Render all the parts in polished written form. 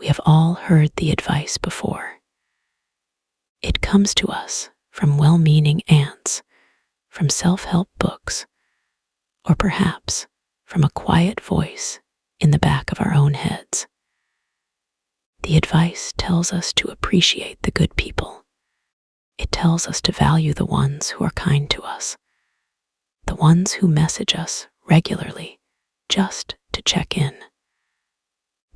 We have all heard the advice before. It comes to us from well-meaning aunts, from self-help books, or perhaps from a quiet voice in the back of our own heads. The advice tells us to appreciate the good people. It tells us to value the ones who are kind to us, the ones who message us regularly just to check in,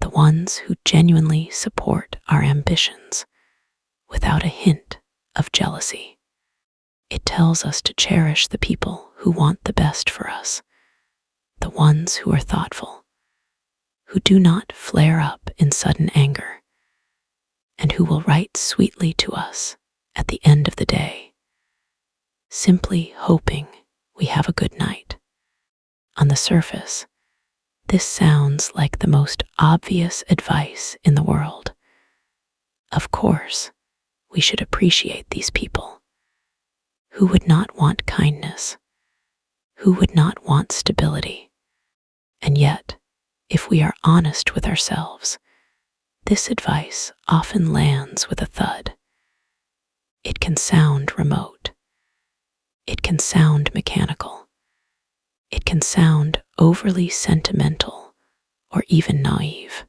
the ones who genuinely support our ambitions without a hint of jealousy. It tells us to cherish the people who want the best for us, the ones who are thoughtful, who do not flare up in sudden anger, and who will write sweetly to us at the end of the day, simply hoping we have a good night. On the surface, this sounds like the most obvious advice in the world. Of course, we should appreciate these people. Who would not want kindness? Who would not want stability? And yet, if we are honest with ourselves, this advice often lands with a thud. It can sound remote. It can sound mechanical. It can sound overly sentimental or even naive.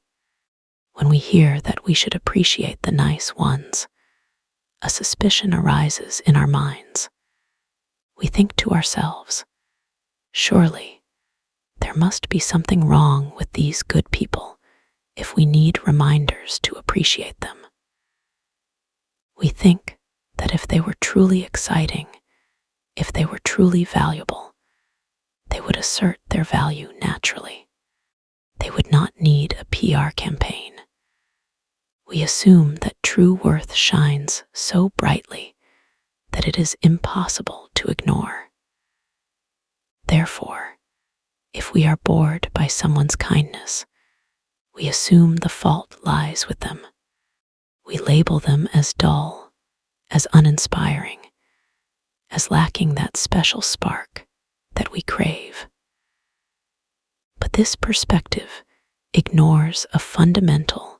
When we hear that we should appreciate the nice ones, a suspicion arises in our minds. We think to ourselves, surely there must be something wrong with these good people if we need reminders to appreciate them. We think that if they were truly exciting, if they were truly valuable, they would assert their value naturally. They would not need a PR campaign. We assume that true worth shines so brightly that it is impossible to ignore. Therefore, if we are bored by someone's kindness, we assume the fault lies with them. We label them as dull, as uninspiring, as lacking that special spark that we crave. But this perspective ignores a fundamental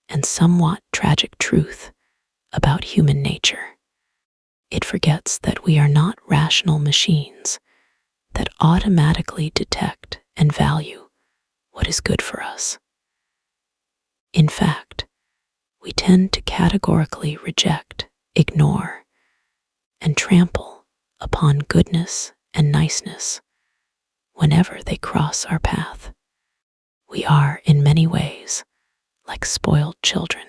and somewhat tragic truth about human nature. It forgets that we are not rational machines that automatically detect and value what is good for us. In fact, we tend to categorically reject, ignore, and trample upon goodness and niceness whenever they cross our path. We are, in many ways, like spoiled children.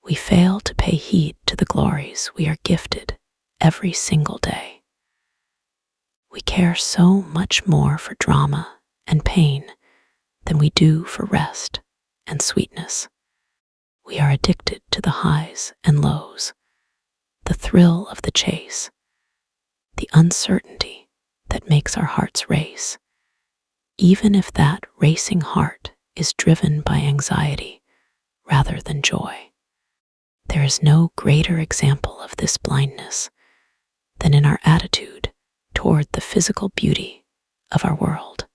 We fail to pay heed to the glories we are gifted every single day. We care so much more for drama and pain than we do for rest and sweetness. We are addicted to the highs and lows, the thrill of the chase, the uncertainty that makes our hearts race, even if that racing heart is driven by anxiety rather than joy. There is no greater example of this blindness than in our attitude toward the physical beauty of our world.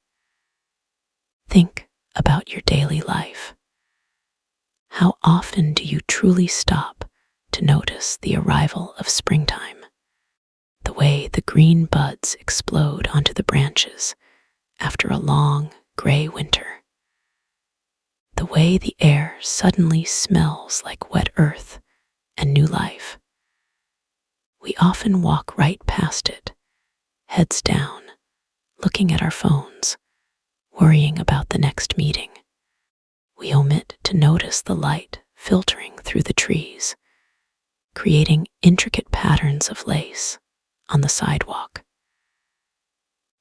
Think about your daily life. How often do you truly stop to notice the arrival of springtime? The way the green buds explode onto the branches after a long, gray winter. The way the air suddenly smells like wet earth and new life. We often walk right past it, heads down, looking at our phones, worrying about the next meeting. We omit to notice the light filtering through the trees, creating intricate patterns of lace on the sidewalk.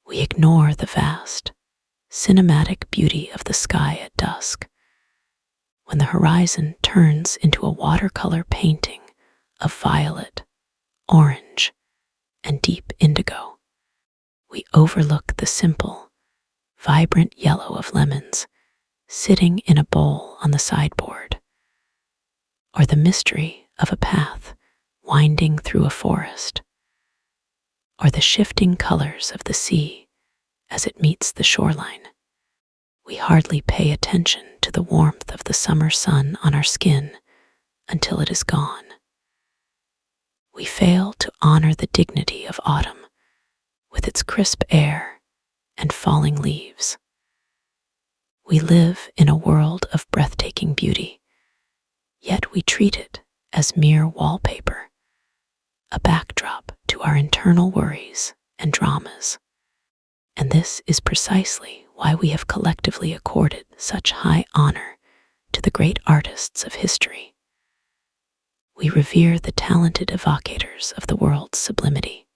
We ignore the vast, cinematic beauty of the sky at dusk, when the horizon turns into a watercolor painting of violet, orange, and deep indigo. We overlook the simple, vibrant yellow of lemons sitting in a bowl on the sideboard, or the mystery of a path winding through a forest, or the shifting colors of the sea as it meets the shoreline. We hardly pay attention to the warmth of the summer sun on our skin until it is gone. We fail to honor the dignity of autumn with its crisp air and falling leaves. We live in a world of breathtaking beauty, yet we treat it as mere wallpaper, a backdrop to our internal worries and dramas. And this is precisely why we have collectively accorded such high honor to the great artists of history. We revere the talented evocators of the world's sublimity.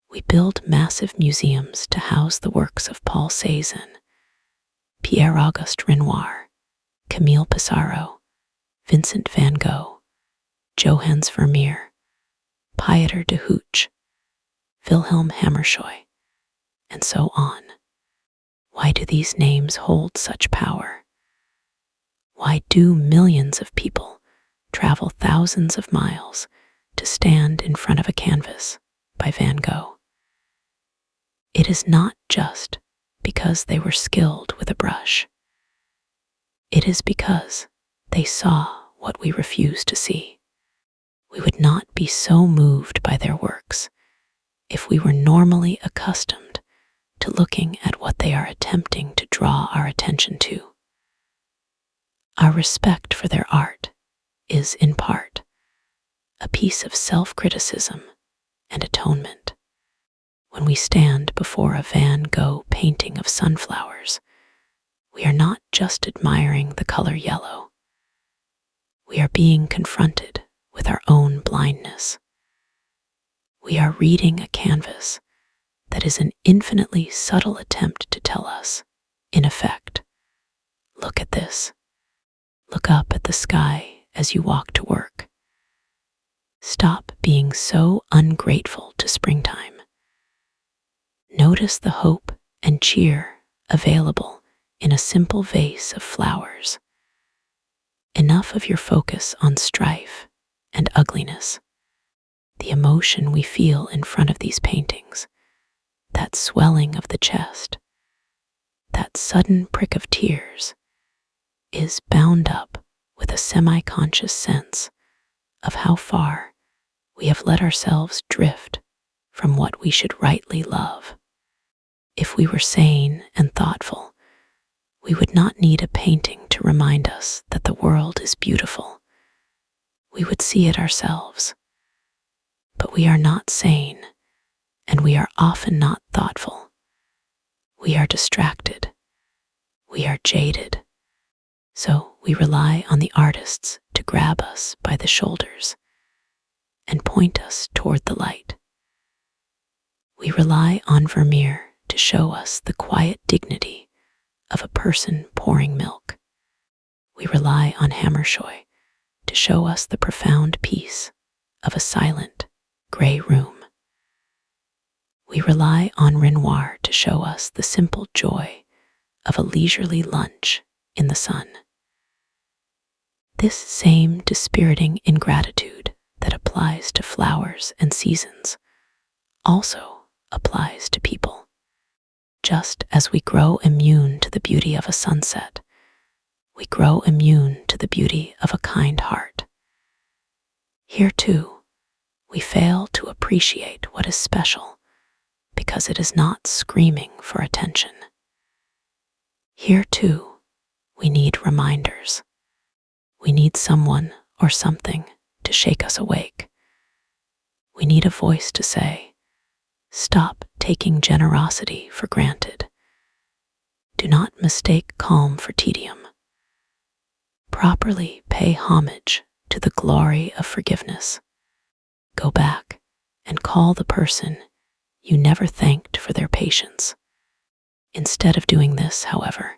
We build massive museums to house the works of Paul Cézanne, Pierre-Auguste Renoir, Camille Pissarro, Vincent van Gogh, Johannes Vermeer, Pieter de Hooch, Wilhelm Hammershøi, and so on. Why do these names hold such power? Why do millions of people travel thousands of miles to stand in front of a canvas by Van Gogh? It is not just because they were skilled with a brush. It is because they saw what we refuse to see. We would not be so moved by their works if we were normally accustomed to looking at what they are attempting to draw our attention to. Our respect for their art is, in part, a piece of self-criticism and atonement. When we stand before a Van Gogh painting of sunflowers, we are not just admiring the color yellow. We are being confronted with our own blindness. We are reading a canvas that is an infinitely subtle attempt to tell us, in effect, look at this. Look up at the sky as you walk to work. Stop being so ungrateful to springtime. Notice the hope and cheer available in a simple vase of flowers. Enough of your focus on strife and ugliness. The emotion we feel in front of these paintings, that swelling of the chest, that sudden prick of tears, is bound up with a semi-conscious sense of how far we have let ourselves drift from what we should rightly love. If we were sane and thoughtful, we would not need a painting to remind us that the world is beautiful. We would see it ourselves. But we are not sane, and we are often not thoughtful. We are distracted. We are jaded. So we rely on the artists to grab us by the shoulders and point us toward the light. We rely on Vermeer to show us the quiet dignity of a person pouring milk. We rely on Hammershøi to show us the profound peace of a silent, gray room. We rely on Renoir to show us the simple joy of a leisurely lunch in the sun. This same dispiriting ingratitude that applies to flowers and seasons also applies to people. Just as we grow immune to the beauty of a sunset, we grow immune to the beauty of a kind heart. Here too, we fail to appreciate what is special because it is not screaming for attention. Here too, we need reminders. We need someone or something to shake us awake. We need a voice to say, stop taking generosity for granted. Do not mistake calm for tedium. Properly pay homage to the glory of forgiveness. Go back and call the person you never thanked for their patience. Instead of doing this, however,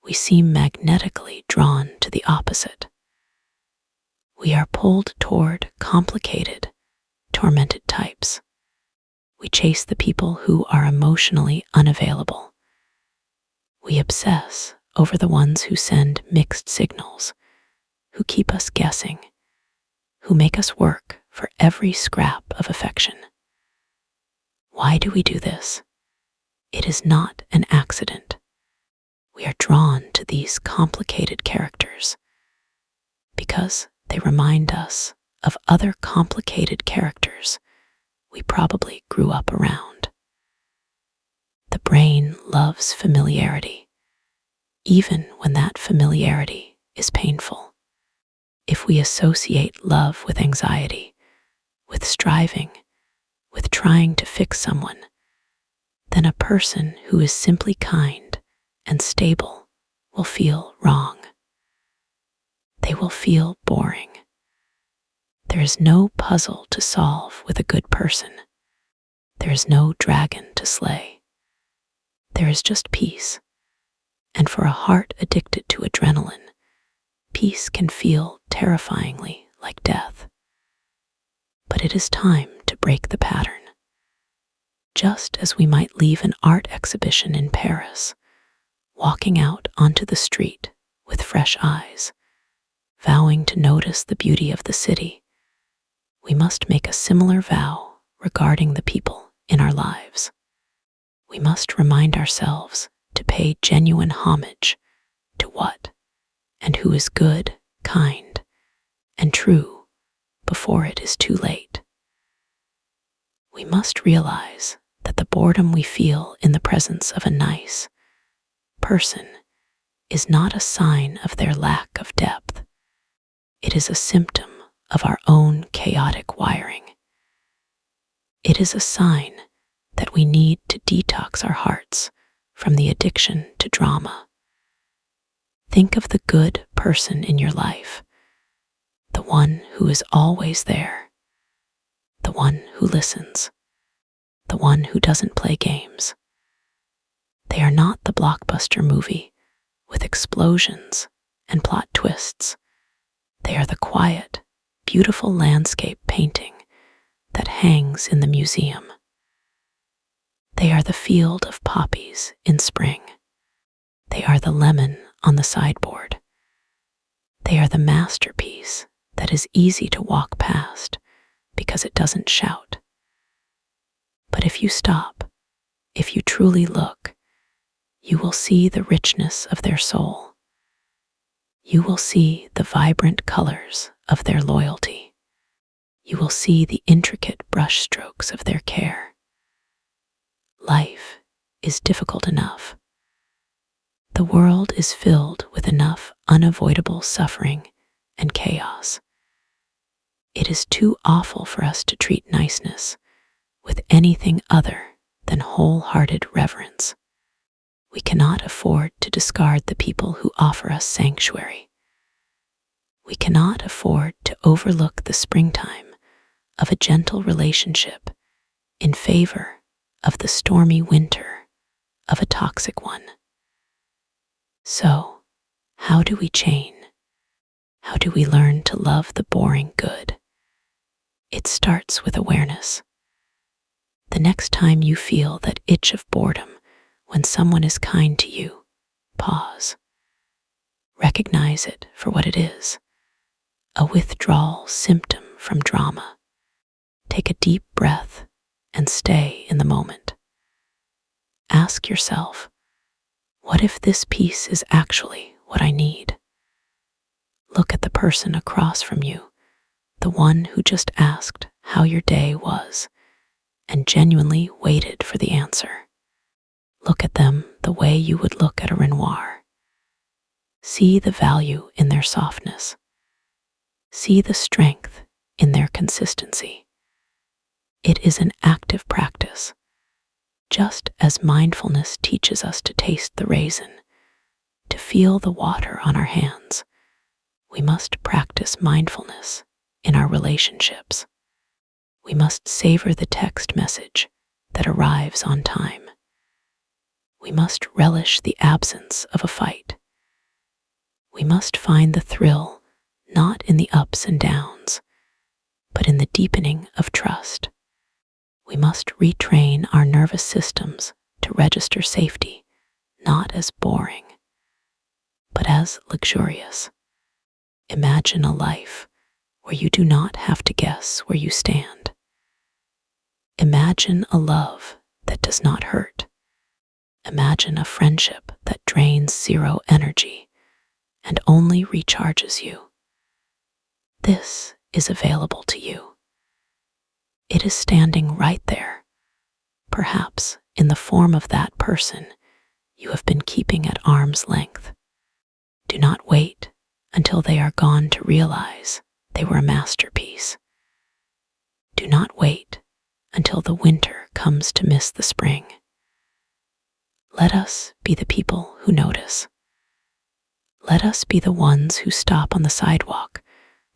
we seem magnetically drawn to the opposite. We are pulled toward complicated, tormented types. We chase the people who are emotionally unavailable. We obsess over the ones who send mixed signals, who keep us guessing, who make us work for every scrap of affection. Why do we do this? It is not an accident. We are drawn to these complicated characters because they remind us of other complicated characters we probably grew up around. The brain loves familiarity, even when that familiarity is painful. If we associate love with anxiety, with striving, with trying to fix someone, then a person who is simply kind and stable will feel wrong. They will feel boring. There is no puzzle to solve with a good person. There is no dragon to slay. There is just peace. And for a heart addicted to adrenaline, peace can feel terrifyingly like death. But it is time to break the pattern. Just as we might leave an art exhibition in Paris, walking out onto the street with fresh eyes, vowing to notice the beauty of the city, we must make a similar vow regarding the people in our lives. We must remind ourselves to pay genuine homage to what and who is good, kind, and true before it is too late. We must realize that the boredom we feel in the presence of a nice person is not a sign of their lack of depth. It is a symptom of our own chaotic wiring. It is a sign that we need to detox our hearts from the addiction to drama. Think of the good person in your life, the one who is always there, the one who listens, the one who doesn't play games. They are not the blockbuster movie with explosions and plot twists. They are the quiet, beautiful landscape painting that hangs in the museum. They are the field of poppies in spring. They are the lemon on the sideboard. They are the masterpiece that is easy to walk past because it doesn't shout. But if you stop, if you truly look, you will see the richness of their soul. You will see the vibrant colors of their loyalty. You will see the intricate brushstrokes of their care. Life is difficult enough. The world is filled with enough unavoidable suffering and chaos. It is too awful for us to treat niceness with anything other than wholehearted reverence. We cannot afford to discard the people who offer us sanctuary. We cannot afford to overlook the springtime of a gentle relationship in favor of the stormy winter of a toxic one. So, how do we chain? How do we learn to love the boring good? It starts with awareness. The next time you feel that itch of boredom when someone is kind to you, pause. Recognize it for what it is, a withdrawal symptom from drama. Take a deep breath and stay in the moment. Ask yourself, what if this piece is actually what I need? Look at the person across from you, the one who just asked how your day was and genuinely waited for the answer. Look at them the way you would look at a Renoir. See the value in their softness. See the strength in their consistency. It is an active practice. Just as mindfulness teaches us to taste the raisin, to feel the water on our hands, we must practice mindfulness in our relationships. We must savor the text message that arrives on time. We must relish the absence of a fight. We must find the thrill not in the ups and downs, but in the deepening of trust. We must retrain our nervous systems to register safety, not as boring, but as luxurious. Imagine a life where you do not have to guess where you stand. Imagine a love that does not hurt. Imagine a friendship that drains zero energy and only recharges you. This is available to you. It is standing right there, perhaps in the form of that person you have been keeping at arm's length. Do not wait until they are gone to realize they were a masterpiece. Do not wait until the winter comes to miss the spring. Let us be the people who notice. Let us be the ones who stop on the sidewalk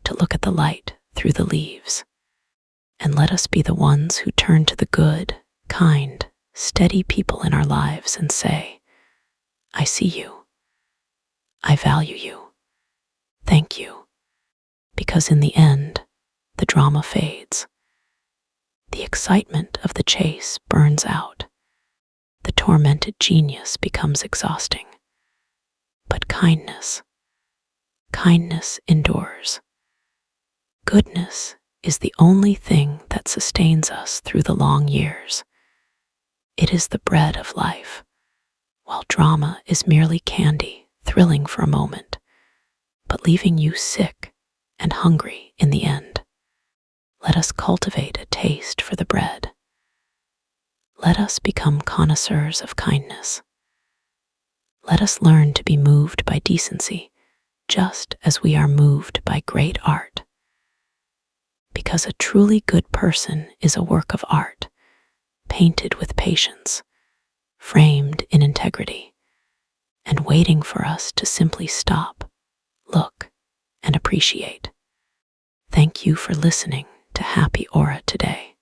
to look at the light through the leaves. And let us be the ones who turn to the good, kind, steady people in our lives and say, I see you. I value you. Thank you. Because in the end, the drama fades. The excitement of the chase burns out. The tormented genius becomes exhausting. But kindness endures. Goodness is the only thing that sustains us through the long years. It is the bread of life, while drama is merely candy, thrilling for a moment, but leaving you sick and hungry in the end. Let us cultivate a taste for the bread. Let us become connoisseurs of kindness. Let us learn to be moved by decency, just as we are moved by great art. Because a truly good person is a work of art, painted with patience, framed in integrity, and waiting for us to simply stop, look, and appreciate. Thank you for listening to Happy Aura today.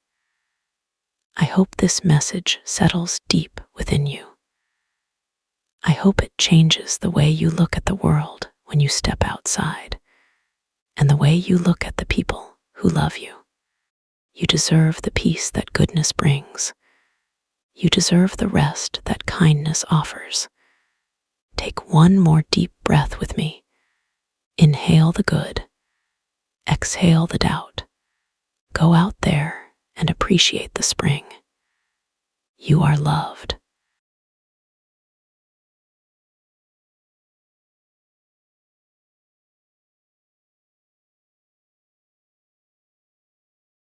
I hope this message settles deep within you. I hope it changes the way you look at the world when you step outside, and the way you look at the people who love you. You deserve the peace that goodness brings. You deserve the rest that kindness offers. Take one more deep breath with me. Inhale the good. Exhale the doubt. Go out there and appreciate the spring. You are loved.